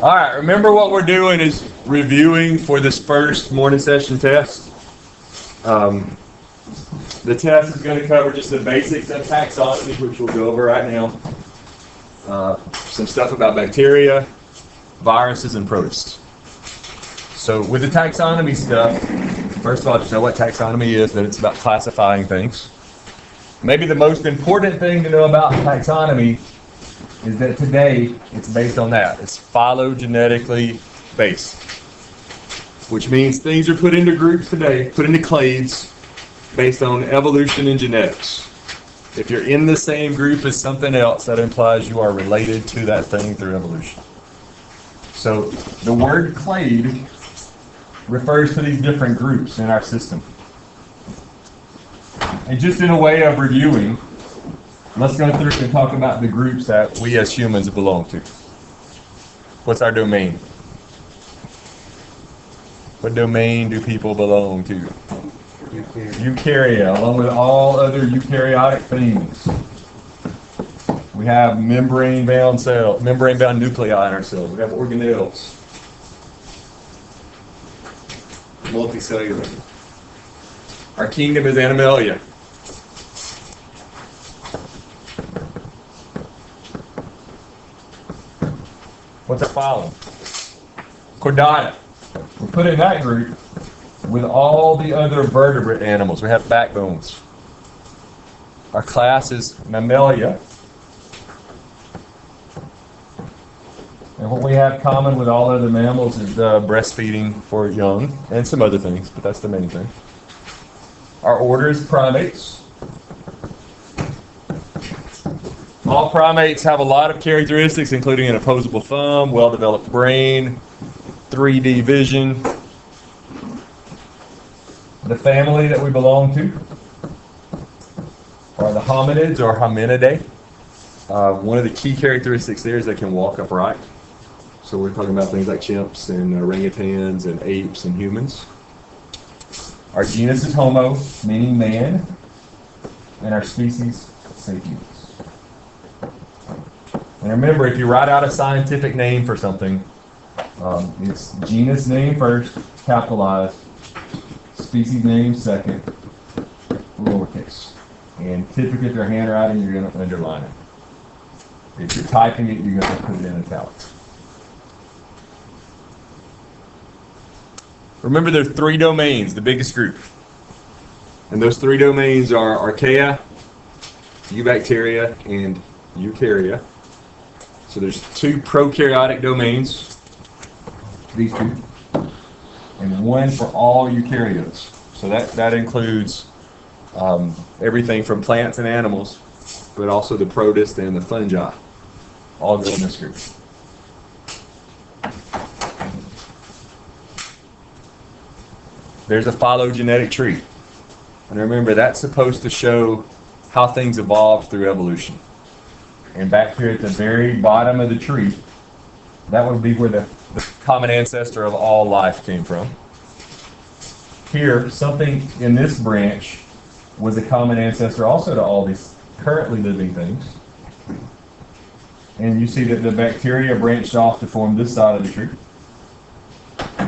All right, remember what we're doing is reviewing for this first morning session test. The test is going to cover just the basics of taxonomy, which we'll go over right now. Some stuff about bacteria, viruses, and protists. So with the taxonomy stuff, first of all, just know what taxonomy is, that it's about classifying things. Maybe the most important thing to know about taxonomy is that today it's based on that. It's phylogenetically based, which means things are put into groups today, put into clades, based on evolution and genetics. If you're in the same group as something else, that implies you are related to that thing through evolution. So the word clade refers to these different groups in our system. And just in a way of reviewing, let's go through and talk about the groups that we as humans belong to. What's our domain? What domain do people belong to? Eukarya, along with all other eukaryotic things. We have membrane-bound cells, membrane-bound nuclei in our cells. We have organelles. Multicellular. Our kingdom is Animalia. What's a phylum? Chordata. We're put in that group with all the other vertebrate animals. We have backbones. Our class is Mammalia. And what we have common with all other mammals is breastfeeding for young and some other things, but that's the main thing. Our order is primates. All primates have a lot of characteristics, including an opposable thumb, well-developed brain, 3D vision. The family that we belong to are the hominids or hominidae. One of the key characteristics there is they can walk upright. So we're talking about things like chimps and orangutans and apes and humans. Our genus is Homo, meaning man, and our species, sapiens. And remember, if you write out a scientific name for something, it's genus name first, capitalized, species name second, lowercase. And typically if you're handwriting, you're going to underline it. If you're typing it, you're going to put it in italics. Remember, there are three domains, the biggest group. And those three domains are archaea, eubacteria, and eukarya. So there's two prokaryotic domains, these two, and one for all eukaryotes. So that includes everything from plants and animals, but also the protists and the fungi, all go in this group. There's a phylogenetic tree. And remember, that's supposed to show how things evolved through evolution. And back here at the very bottom of the tree, that would be where the common ancestor of all life came from. Here, something in this branch was a common ancestor also to all these currently living things. And you see that the bacteria branched off to form this side of the tree.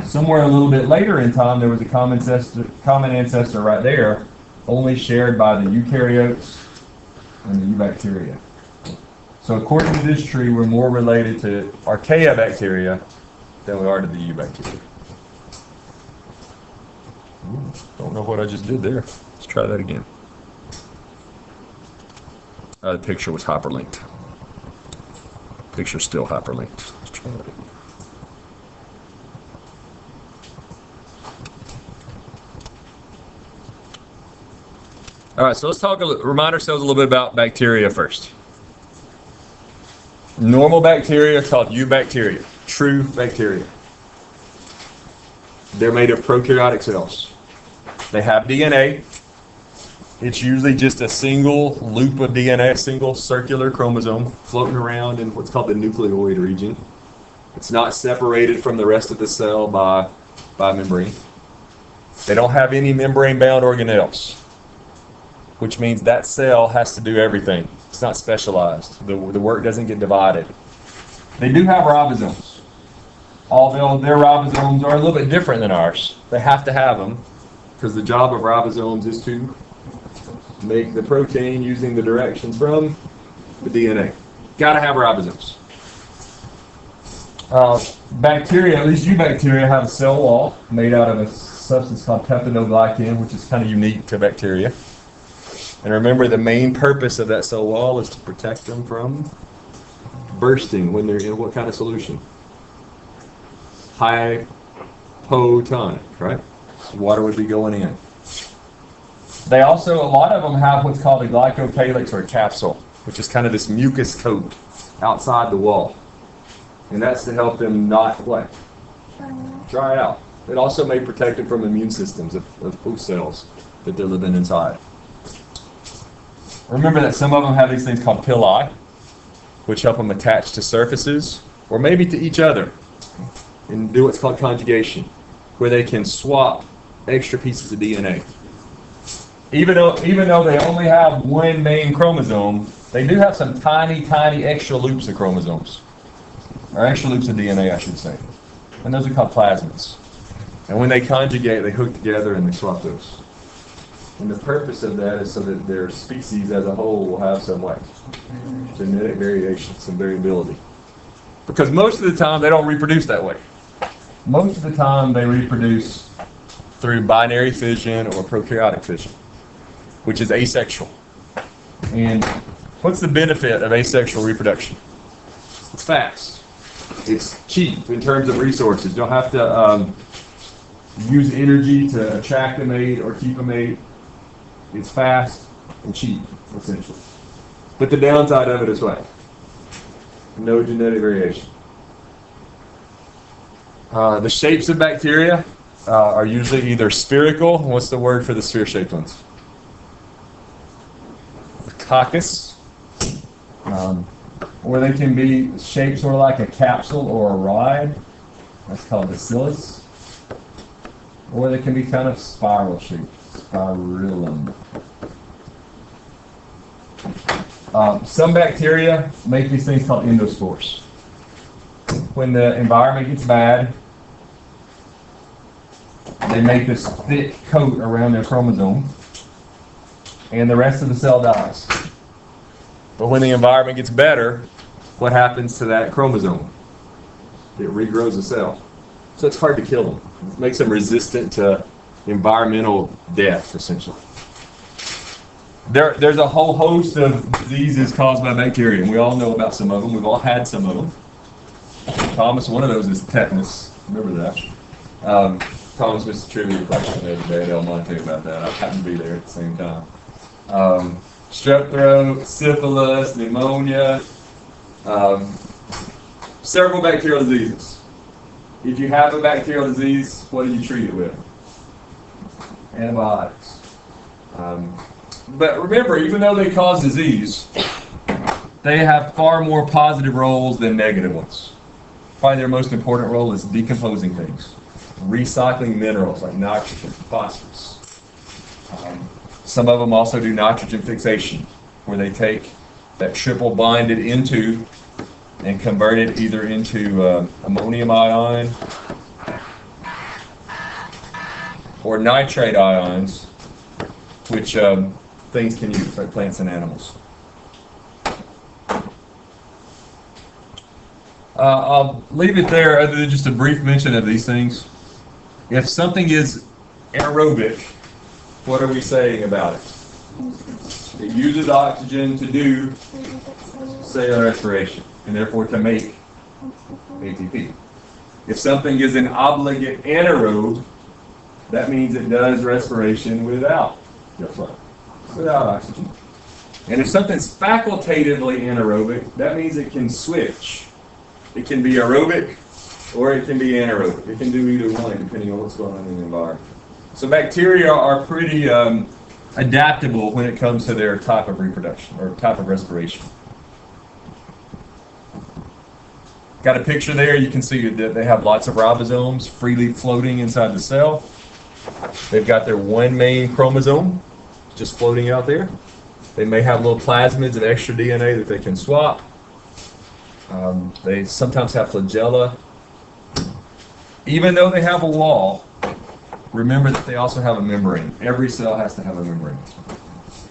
Somewhere a little bit later in time, there was a common ancestor right there, only shared by the eukaryotes and the eubacteria. So according to this tree, we're more related to archaea bacteria than we are to the eubacteria. Don't know what I just did there. Let's try that again. The picture was hyperlinked. Picture's still hyperlinked. Let's try that again. All right, so let's remind ourselves a little bit about bacteria first. Normal bacteria is called eubacteria, true bacteria. They're made of prokaryotic cells. They have DNA. It's usually just a single loop of DNA, a single circular chromosome floating around in what's called the nucleoid region. It's not separated from the rest of the cell by membrane. They don't have any membrane-bound organelles, which means that cell has to do everything. It's not specialized. The work doesn't get divided. They do have ribosomes, although their ribosomes are a little bit different than ours. They have to have them because the job of ribosomes is to make the protein using the directions from the DNA. Got to have ribosomes. Bacteria, at least eubacteria, have a cell wall made out of a substance called peptidoglycan, which is kind of unique to bacteria. And remember, the main purpose of that cell wall is to protect them from bursting when they're in what kind of solution? Hypotonic, right? So water would be going in. They also, a lot of them have what's called a glycocalyx or a capsule, which is kind of this mucus coat outside the wall. And that's to help them not what? Dry out. It also may protect them from immune systems of host cells that they're living inside. Remember that some of them have these things called pili, which help them attach to surfaces, or maybe to each other, and do what's called conjugation, where they can swap extra pieces of DNA. Even though they only have one main chromosome, they do have some tiny extra loops of chromosomes, or extra loops of DNA, I should say. And those are called plasmids. And when they conjugate, they hook together and they swap those. And the purpose of that is so that their species as a whole will have some like genetic variation, some variability. Because most of the time they don't reproduce that way. Most of the time they reproduce through binary fission or prokaryotic fission, which is asexual. And what's the benefit of asexual reproduction? It's fast. It's cheap in terms of resources. You don't have to use energy to attract a mate or keep a mate. It's fast and cheap, essentially. But the downside of it is what? No genetic variation. The shapes of bacteria are usually either spherical. What's the word for the sphere-shaped ones? Coccus. Or they can be shaped sort of like a capsule or a ride. That's called bacillus. Or they can be kind of spiral shaped. Spirillum. Some bacteria make these things called endospores. When the environment gets bad, they make this thick coat around their chromosome, and the rest of the cell dies. But when the environment gets better, what happens to that chromosome? It regrows the cell. So it's hard to kill them. It makes them resistant to environmental death, essentially. There's a whole host of diseases caused by bacteria, and we all know about some of them. We've all had some of them. Thomas, one of those is tetanus. Remember that. Thomas missed a trivia question the other day at El Monte about that. I happened to be there at the same time. Strep throat, syphilis, pneumonia, several bacterial diseases. If you have a bacterial disease, what do you treat it with? Antibiotics. But remember, even though they cause disease, they have far more positive roles than negative ones. Probably their most important role is decomposing things, recycling minerals like nitrogen, phosphorus. Some of them also do nitrogen fixation, where they take that triple bonded into and convert it either into ammonium ion or nitrate ions, which things can use, like plants and animals. I'll leave it there other than just a brief mention of these things. If something is anaerobic, what are we saying about it? It uses oxygen to do cellular respiration, and therefore to make ATP. If something is an obligate anaerobe, that means it does respiration without, guess what? Without oxygen. And if something's facultatively anaerobic, that means it can switch. It can be aerobic or it can be anaerobic. It can do either one depending on what's going on in the environment. So bacteria are pretty adaptable when it comes to their type of reproduction or type of respiration. Got a picture there. You can see that they have lots of ribosomes freely floating inside the cell. They've got their one main chromosome just floating out there. They may have little plasmids of extra DNA that they can swap. They sometimes have flagella. Even though they have a wall, remember that they also have a membrane. Every cell has to have a membrane.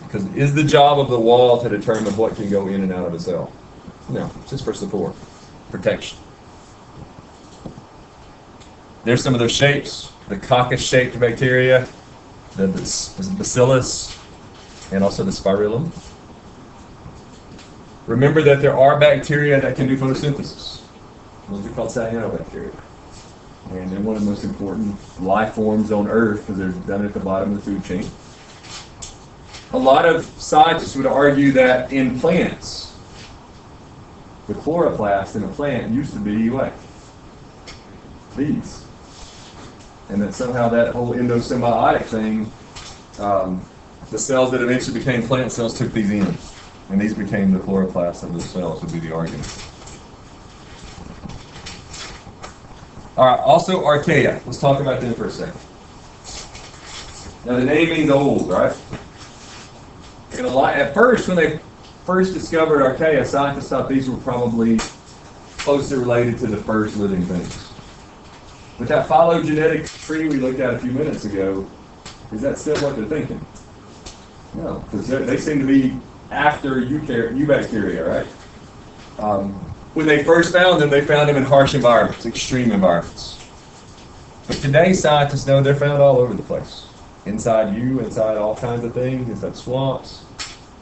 Because it is the job of the wall to determine what can go in and out of a cell. No, just for support, protection. There's some of those shapes. The coccus-shaped bacteria, the bacillus, and also the spirillum. Remember that there are bacteria that can do photosynthesis. Those are called cyanobacteria. And they're one of the most important life forms on Earth because they're done at the bottom of the food chain. A lot of scientists would argue that in plants, the chloroplast in a plant used to be what? Bees. And that somehow that whole endosymbiotic thing, the cells that eventually became plant cells took these in. And these became the chloroplasts of the cells, would be the argument. All right, also archaea. Let's talk about them for a second. Now the name means old, right? And at first, when they first discovered archaea, scientists thought these were probably closely related to the first living things. But that phylogenetic tree we looked at a few minutes ago, is that still what they're thinking? No, because they seem to be after eubacteria, right? When they first found them, they found them in harsh environments, extreme environments. But today, scientists know they're found all over the place. Inside inside all kinds of things, inside swamps,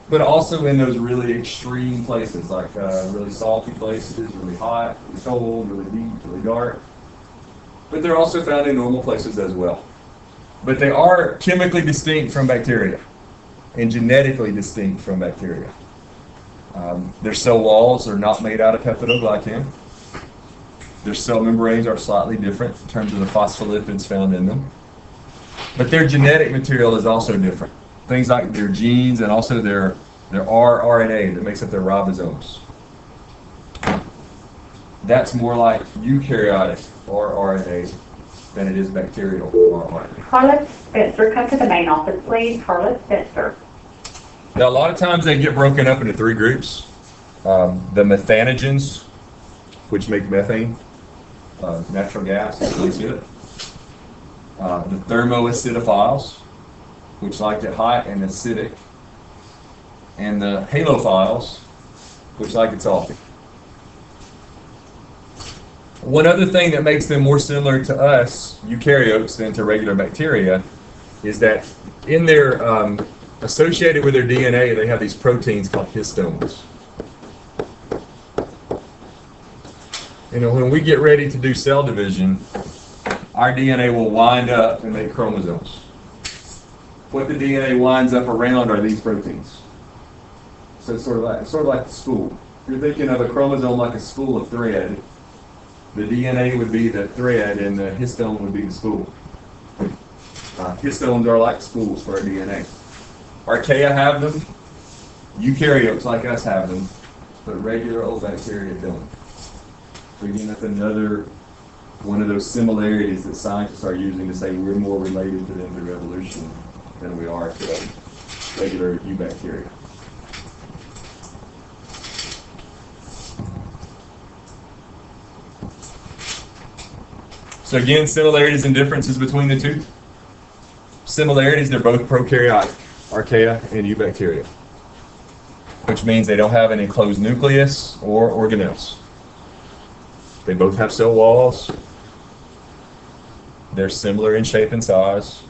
but also in those really extreme places, like really salty places, really hot, really cold, really deep, really dark. But they're also found in normal places as well. But they are chemically distinct from bacteria and genetically distinct from bacteria. Their cell walls are not made out of peptidoglycan. Their cell membranes are slightly different in terms of the phospholipids found in them. But their genetic material is also different. Things like their genes and also their rRNA that makes up their ribosomes. That's more like eukaryotic rRNA than it is bacterial rRNA. Carlos Spencer, come to the main office, please. Carlos Spencer. Now, a lot of times they get broken up into three groups. The methanogens, which make methane, natural gas, the thermoacidophiles, which like it hot and acidic, and the halophiles, which like it salty. One other thing that makes them more similar to us, eukaryotes, than to regular bacteria, is that in their associated with their DNA, they have these proteins called histones. You know, when we get ready to do cell division, our DNA will wind up and make chromosomes. What the DNA winds up around are these proteins. So it's sort of like the spool. If you're thinking of a chromosome like a spool of thread, the DNA would be the thread and the histone would be the spool. Histones are like spools for our DNA. Archaea have them, eukaryotes like us have them, but regular old bacteria don't. So again, that's another one of those similarities that scientists are using to say we're more related to them through evolution than we are to regular eubacteria. So again, similarities and differences between the two. Similarities, they're both prokaryotic, archaea and eubacteria, which means they don't have an enclosed nucleus or organelles. They both have cell walls. They're similar in shape and size.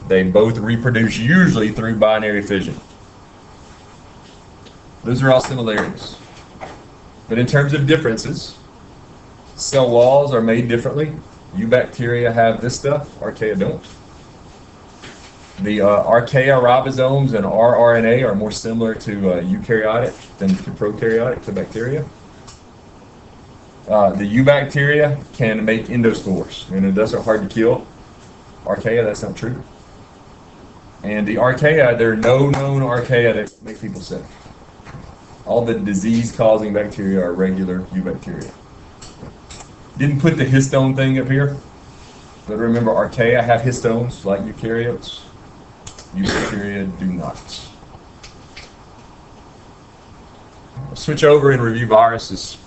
They both reproduce usually through binary fission. Those are all similarities. But in terms of differences, cell walls are made differently. Eubacteria have this stuff, archaea don't. The archaea ribosomes and rRNA are more similar to eukaryotic than to prokaryotic, to bacteria. The eubacteria can make endospores, and those are hard to kill. Archaea, that's not true. And the archaea, there are no known archaea that make people sick. All the disease-causing bacteria are regular eubacteria. Didn't put the histone thing up here, but remember archaea have histones like eukaryotes. Eubacteria do not. I'll switch over and review viruses.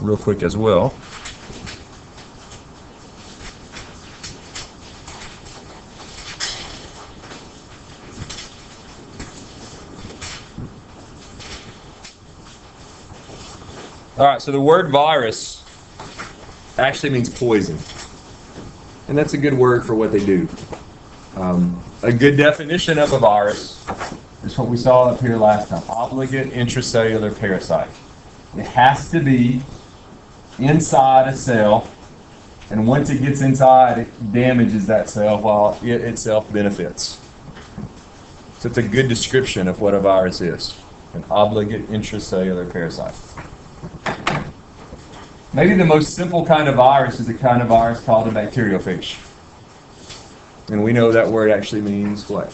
real quick as well. All right, so the word virus actually means poison. And that's a good word for what they do. A good definition of a virus is what we saw up here last time, obligate intracellular parasite. It has to be inside a cell, and once it gets inside, it damages that cell while it itself benefits. So it's a good description of what a virus is, an obligate intracellular parasite. Maybe the most simple kind of virus is a kind of virus called a bacteriophage. And we know that word actually means what?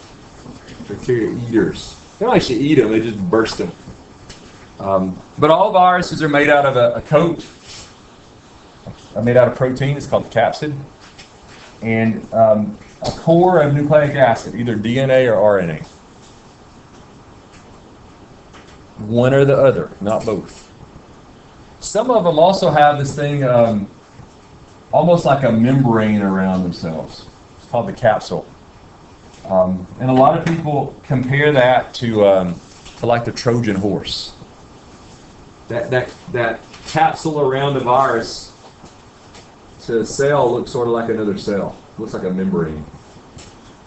Bacteria eaters. They don't actually eat them, they just burst them. But all viruses are made out of a coat, made out of protein. It's called the capsid. And a core of nucleic acid, either DNA or RNA. One or the other, not both. Some of them also have this thing, almost like a membrane around themselves. It's called the capsule. And a lot of people compare that to like the Trojan horse. That capsule around the virus to a cell looks sort of like another cell. It looks like a membrane.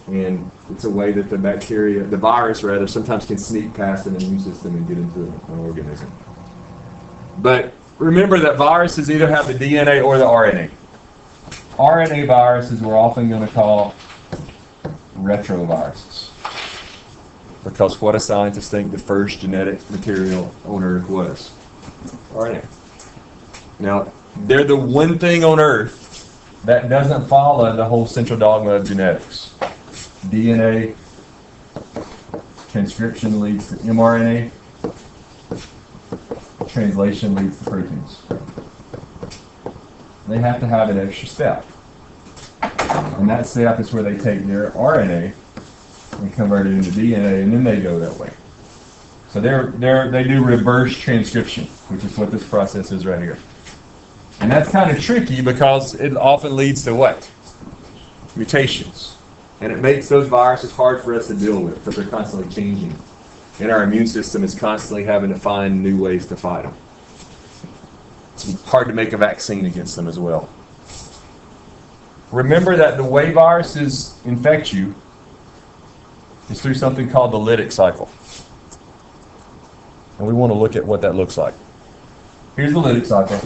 And it's a way that the bacteria, the virus rather, sometimes can sneak past an immune system and get into an organism. But remember that viruses either have the DNA or the RNA. RNA viruses we're often going to call retroviruses. Because what do scientists think the first genetic material on Earth was? RNA. Now, they're the one thing on Earth that doesn't follow the whole central dogma of genetics. DNA, transcription leads to mRNA, translation leads to proteins. They have to have an extra step. And that step is where they take their RNA and convert it into DNA, and then they go that way. So they do reverse transcription, which is what this process is right here. And that's kind of tricky because it often leads to what? Mutations. And it makes those viruses hard for us to deal with because they're constantly changing. And our immune system is constantly having to find new ways to fight them. It's hard to make a vaccine against them as well. Remember that the way viruses infect you is through something called the lytic cycle. And we want to look at what that looks like. Here's the lytic cycle.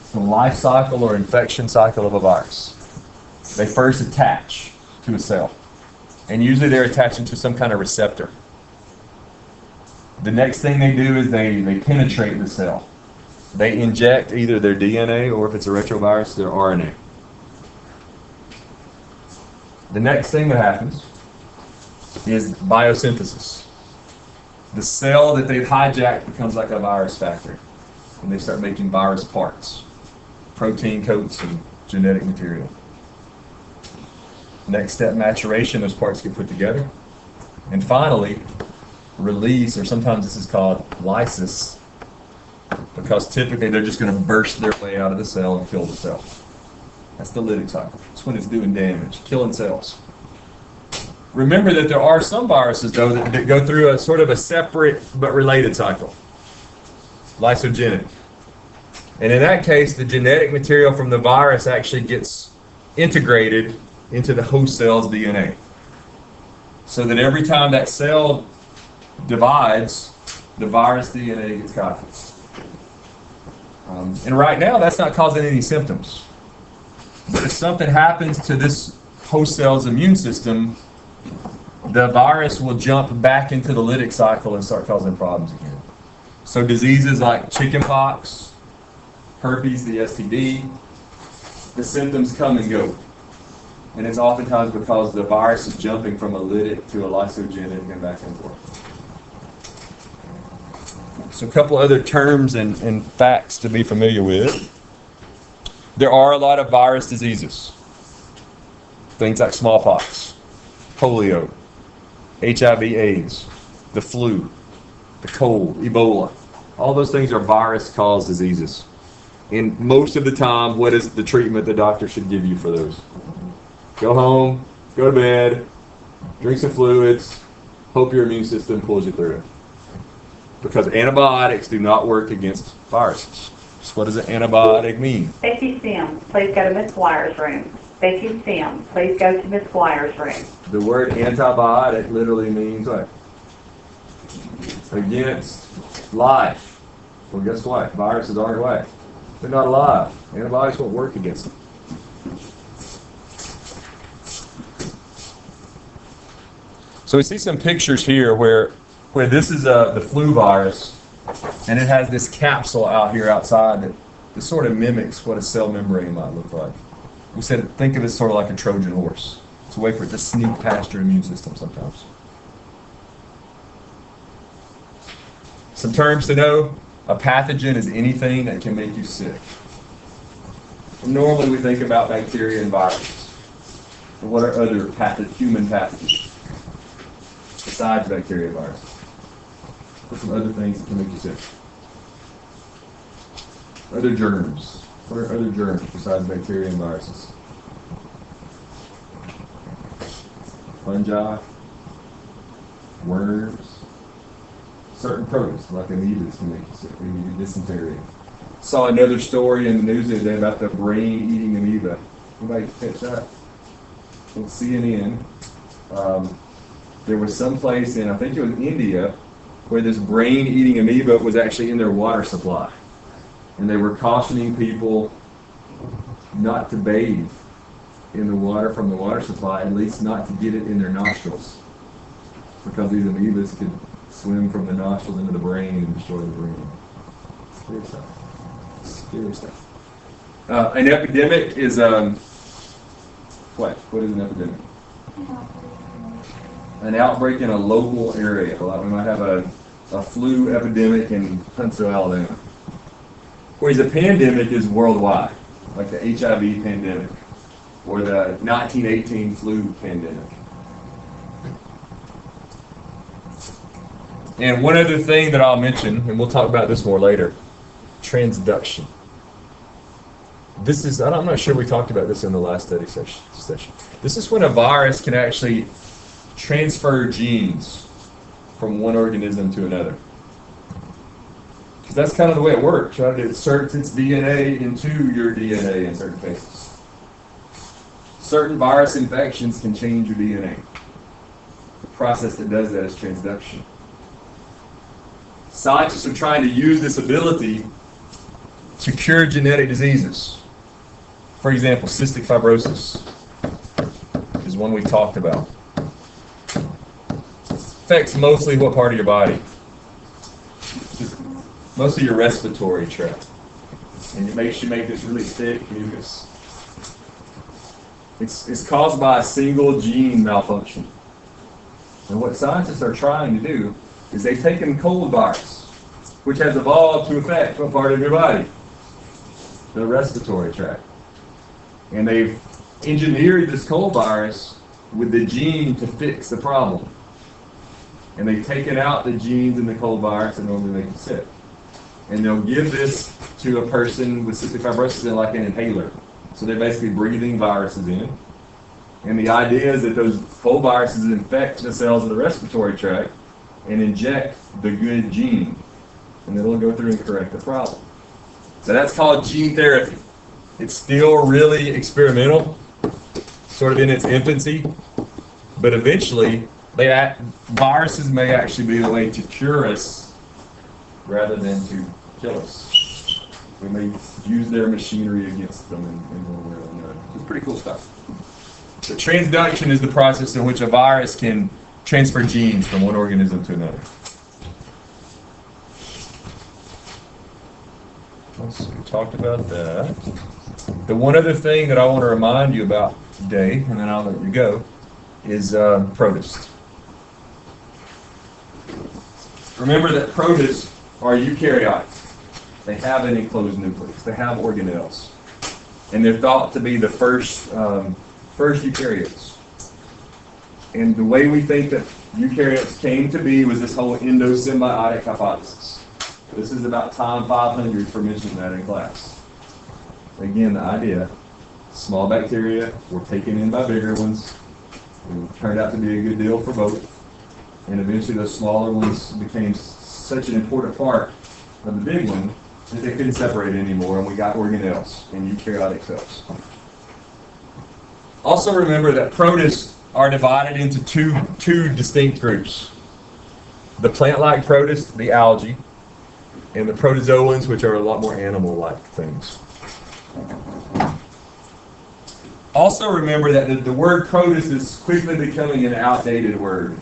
It's the life cycle or infection cycle of a virus. They first attach to a cell. And usually they're attaching to some kind of receptor. The next thing they do is they penetrate the cell. They inject either their DNA or if it's a retrovirus, their RNA. The next thing that happens is biosynthesis. The cell that they've hijacked becomes like a virus factory. And they start making virus parts, protein coats and genetic material. Next step, maturation, those parts get put together. And finally, release, or sometimes this is called lysis, because typically they're just going to burst their way out of the cell and kill the cell. That's the lytic cycle. It's when it's doing damage, killing cells. Remember that there are some viruses, though, that go through a sort of a separate but related cycle. Lysogenic. And in that case, the genetic material from the virus actually gets integrated into the host cell's DNA. So that every time that cell divides, the virus DNA gets copied. And right now, that's not causing any symptoms. But if something happens to this host cell's immune system, the virus will jump back into the lytic cycle and start causing problems again. So diseases like chickenpox, herpes, the STD, the symptoms come and go. And it's oftentimes because the virus is jumping from a lytic to a lysogenic and back and forth. So a couple other terms and facts to be familiar with. There are a lot of virus diseases. Things like smallpox, polio, HIV/AIDS, the flu, the cold, Ebola. All those things are virus-caused diseases. And most of the time, what is the treatment the doctor should give you for those? Go home, go to bed, drink some fluids, hope your immune system pulls you through it. Because antibiotics do not work against viruses. So what does an antibiotic mean? Becky Sims, please go to Miss Squire's room. Becky Sims, please go to Miss Squire's room. The word antibiotic literally means what? Against life. Well, guess what? Viruses aren't life. They're not alive. Antibiotics won't work against them. So we see some pictures here where this is the flu virus, and it has this capsule out here outside that sort of mimics what a cell membrane might look like. We said think of it sort of like a Trojan horse. It's a way for it to sneak past your immune system sometimes. Some terms to know. A pathogen is anything that can make you sick. Normally we think about bacteria and viruses. But what are other human pathogens besides bacteria and viruses? What are some other things that can make you sick? Other germs. What are other germs besides bacteria and viruses? Fungi, worms, certain protists like amoebas can make you sick. They give you dysentery. Saw another story in the news the other day about the brain-eating amoeba. Anybody catch that? On CNN. There was some place in, I think it was India, where this brain-eating amoeba was actually in their water supply. And they were cautioning people not to bathe in the water from the water supply, at least not to get it in their nostrils. Because these amoebas could swim from the nostrils into the brain and destroy the brain. Scary stuff. Scary stuff. An epidemic is, what? What is an epidemic? An outbreak in a local area. We might have a flu epidemic in Huntsville, Alabama. Whereas a pandemic is worldwide, like the HIV pandemic or the 1918 flu pandemic. And one other thing that I'll mention, and we'll talk about this more later, transduction. This is, I'm not sure we talked about this in the last study session. This is when a virus can actually transfer genes from one organism to another. Because that's kind of the way it works, right? It inserts its DNA into your DNA in certain cases. Certain virus infections can change your DNA. The process that does that is transduction. Scientists are trying to use this ability to cure genetic diseases. For example, cystic fibrosis is one we talked about. It affects mostly what part of your body? Mostly your respiratory tract. And it makes you make this really thick mucus. It's caused by a single gene malfunction. And what scientists are trying to do is they've taken cold virus, which has evolved to affect what part of your body? The respiratory tract. And they've engineered this cold virus with the gene to fix the problem. And they've taken out the genes in the cold virus that normally make you sick. And they'll give this to a person with cystic fibrosis in like an inhaler. So they're basically breathing viruses in. And the idea is that those cold viruses infect the cells of the respiratory tract and inject the good gene. And it'll go through and correct the problem. So that's called gene therapy. It's still really experimental, sort of in its infancy. But eventually, viruses may actually be the way to cure us rather than to kill us. We may use their machinery against them in one way or another. It's pretty cool stuff. So transduction is the process in which a virus can transfer genes from one organism to another. We talked about that. The one other thing that I want to remind you about today, and then I'll let you go, is protists. Remember that protists are eukaryotic. They have an enclosed nucleus. They have organelles. And they're thought to be the first eukaryotes. And the way we think that eukaryotes came to be was this whole endosymbiotic hypothesis. This is about time 500 for mentioning that in class. Again, the idea, small bacteria were taken in by bigger ones. It turned out to be a good deal for both. And eventually those smaller ones became such an important part of the big one that they couldn't separate anymore, and we got organelles and eukaryotic cells. Also remember that protists are divided into two distinct groups. The plant-like protist, the algae, and the protozoans, which are a lot more animal-like things. Also remember that the word protist is quickly becoming an outdated word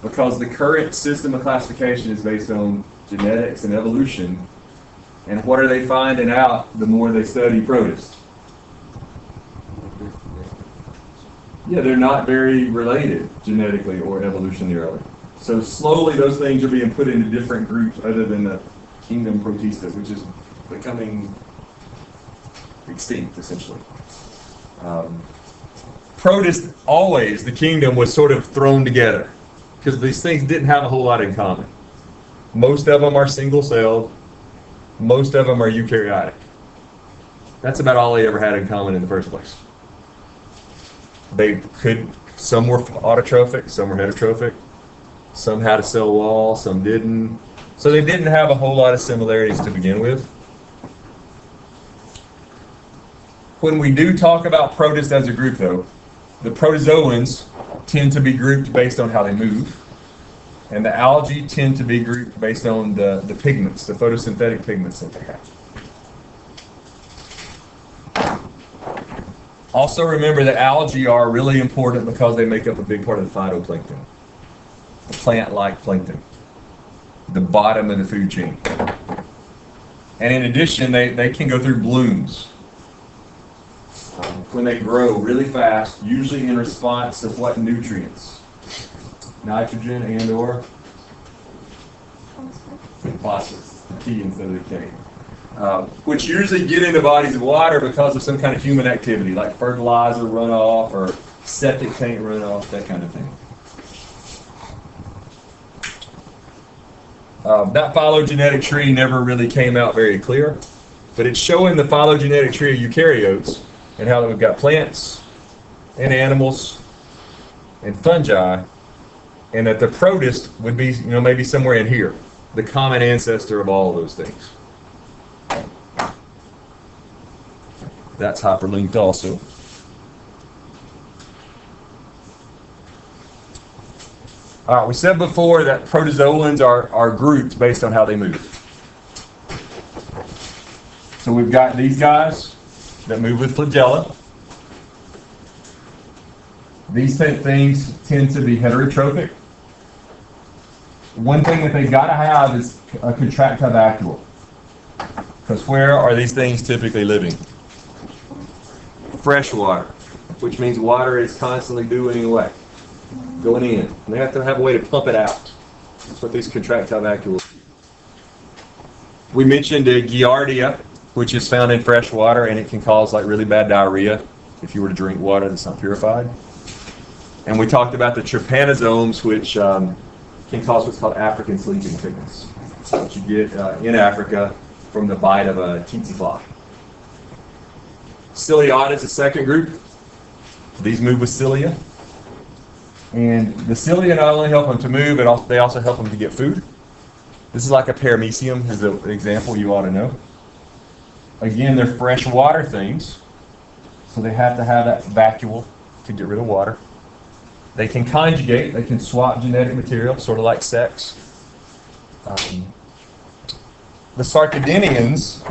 because the current system of classification is based on genetics and evolution. And what are they finding out the more they study protists? Yeah, they're not very related genetically or evolutionarily. So slowly those things are being put into different groups other than the kingdom Protista, which is becoming extinct essentially. Protist, always, the kingdom was sort of thrown together because these things didn't have a whole lot in common. Most of them are single-celled. Most of them are eukaryotic. That's about all they ever had in common in the first place. Some were autotrophic, some were heterotrophic, some had a cell wall, some didn't. So they didn't have a whole lot of similarities to begin with. When we do talk about protists as a group, though, the protozoans tend to be grouped based on how they move, and the algae tend to be grouped based on the pigments, the photosynthetic pigments that they have. Also remember that algae are really important because they make up a big part of the phytoplankton, the plant-like plankton, the bottom of the food chain. And in addition, they can go through blooms when they grow really fast, usually in response to what nutrients? Nitrogen and or phosphorus, the T instead of the K. Which usually get into bodies of water because of some kind of human activity, like fertilizer runoff or septic tank runoff, that kind of thing. That phylogenetic tree never really came out very clear, but it's showing the phylogenetic tree of eukaryotes and how we've got plants and animals and fungi, and that the protist would be, maybe somewhere in here, the common ancestor of all of those things. That's hyperlinked also. All right, we said before that protozoans are grouped based on how they move. So we've got these guys that move with flagella. These things tend to be heterotrophic. One thing that they've got to have is a contractile vacuole. Because where are these things typically living? Fresh water, which means water is constantly doing what? Going in. And they have to have a way to pump it out. That's what these contractile vacuoles do. We mentioned Giardia, which is found in fresh water, and it can cause really bad diarrhea if you were to drink water that's not purified. And we talked about the trypanosomes, which can cause what's called African sleeping sickness, which you get in Africa from the bite of a tsetse fly. Ciliata is the second group. These move with cilia. And the cilia not only help them to move, but they also help them to get food. This is like a paramecium, is an example you ought to know. Again, they're freshwater things, so they have to have that vacuole to get rid of water. They can conjugate, they can swap genetic material, sort of like sex. The Sarcodinians,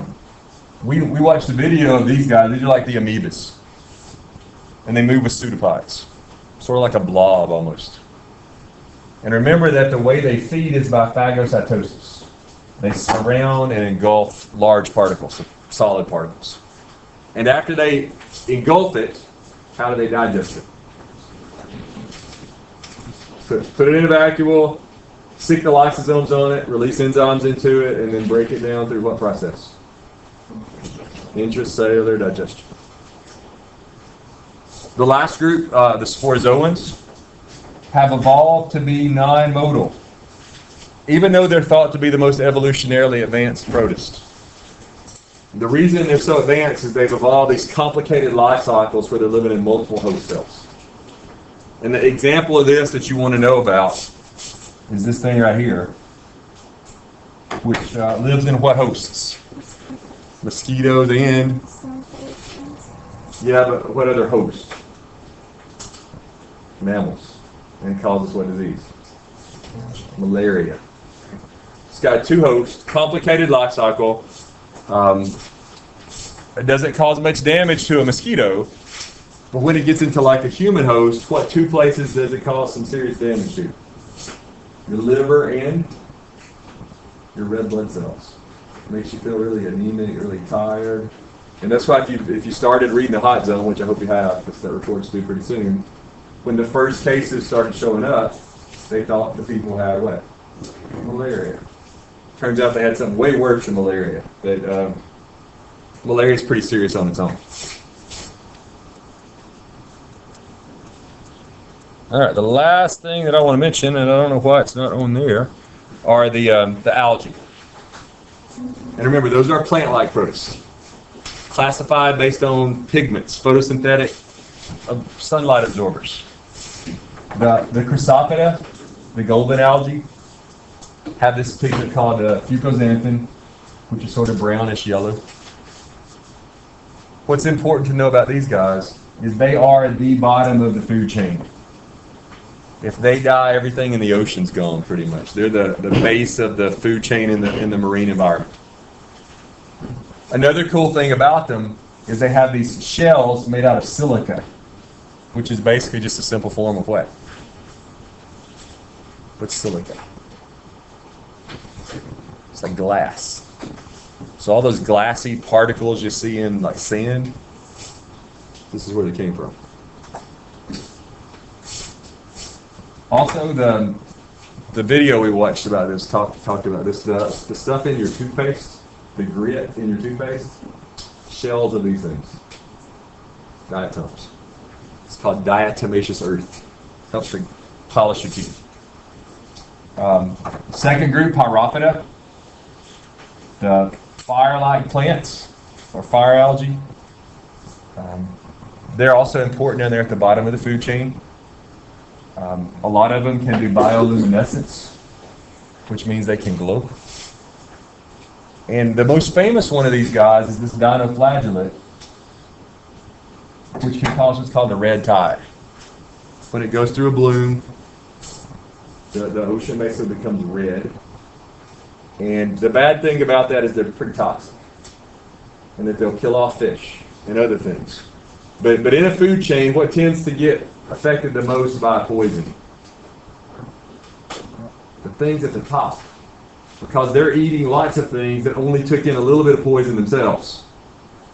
we watched the video of these guys. These are like the amoebas. And they move with pseudopods, sort of like a blob almost. And remember that the way they feed is by phagocytosis. They surround and engulf large particles, solid particles. And after they engulf it, how do they digest it? Put it in a vacuole, stick the lysosomes on it, release enzymes into it, and then break it down through what process? Intracellular digestion. The last group, the sporozoans, have evolved to be non-modal. even though they're thought to be the most evolutionarily advanced protists. The reason they're so advanced is they've evolved these complicated life cycles where they're living in multiple host cells. And the example of this that you want to know about is this thing right here, which lives in what hosts? Mosquitoes and... Yeah, but what other hosts? Mammals. And it causes what disease? Malaria. It's got two hosts, complicated life cycle. It doesn't cause much damage to a mosquito, but when it gets into like a human host, what two places does it cause some serious damage to? Your liver and your red blood cells. It makes you feel really anemic, really tired. And that's why if you started reading the Hot Zone, which I hope you have, because that report's due pretty soon, when the first cases started showing up, they thought the people had what? Malaria. Turns out they had something way worse than malaria. That malaria is pretty serious on its own. All right, the last thing that I want to mention, and I don't know why it's not on there, are the algae. And remember, those are plant-like protists, classified based on pigments, photosynthetic sunlight absorbers. The Chrysophyta, the golden algae, have this pigment called fucoxanthin, which is sort of brownish yellow. What's important to know about these guys is they are at the bottom of the food chain. If they die, everything in the ocean's gone pretty much. They're the base of the food chain in the marine environment. Another cool thing about them is they have these shells made out of silica, which is basically just a simple form of what? What's silica? It's like glass. So all those glassy particles you see in like sand, this is where they came from. Also, the video we watched about this talked about this. The stuff in your toothpaste, the grit in your toothpaste, shells of these things. Diatoms. It's called diatomaceous earth. Helps to polish your teeth. Second group, Pyrophyta. The fire-like plants, or fire algae. They're also important down there at the bottom of the food chain. A lot of them can do bioluminescence, which means they can glow. And the most famous one of these guys is this dinoflagellate, which can cause what's called the red tide. When it goes through a bloom, the ocean basically becomes red. And the bad thing about that is they're pretty toxic, and that they'll kill off fish and other things. But in a food chain, what tends to get affected the most by poison? The things at the top. Because they're eating lots of things that only took in a little bit of poison themselves.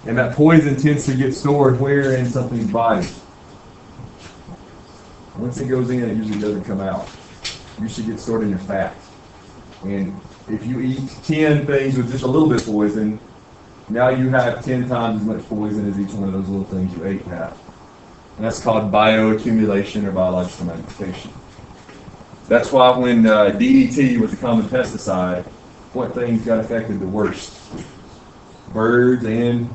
And that poison tends to get stored where in something's body. Once it goes in, it usually doesn't come out. It usually gets stored in your fat. And if you eat 10 things with just a little bit of poison, now you have 10 times as much poison as each one of those little things you ate have. And that's called bioaccumulation or biological magnification. That's why when DDT was a common pesticide, what things got affected the worst? Birds and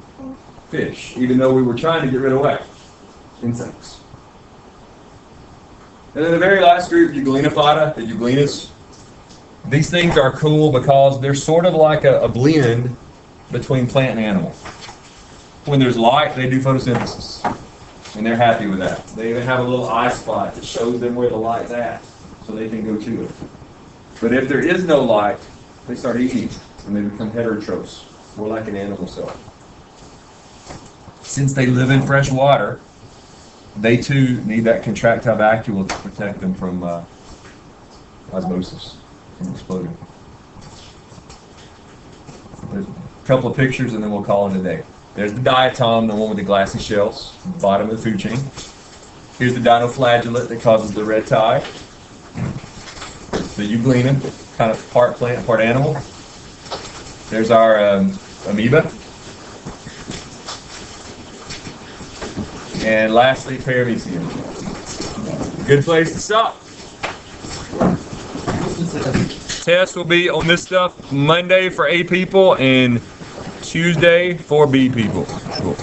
fish, even though we were trying to get rid of what? Insects. And then the very last group, Euglenophyta, the Euglenas. These things are cool because they're sort of like a blend between plant and animal. When there's light, they do photosynthesis. And they're happy with that. They even have a little eye spot that shows them where the light's at, so they can go to it. But if there is no light, they start eating, and they become heterotrophs, more like an animal cell. Since they live in fresh water, they too need that contractile vacuole to protect them from osmosis, from exploding. There's a couple of pictures, and then we'll call it a day. There's the diatom, the one with the glassy shells, bottom of the food chain. Here's the dinoflagellate that causes the red tide. The euglena, kind of part plant, part animal. There's our amoeba. And lastly, paramecium. Good place to stop. test will be on this stuff Monday for A people and Tuesday for B people. Cool.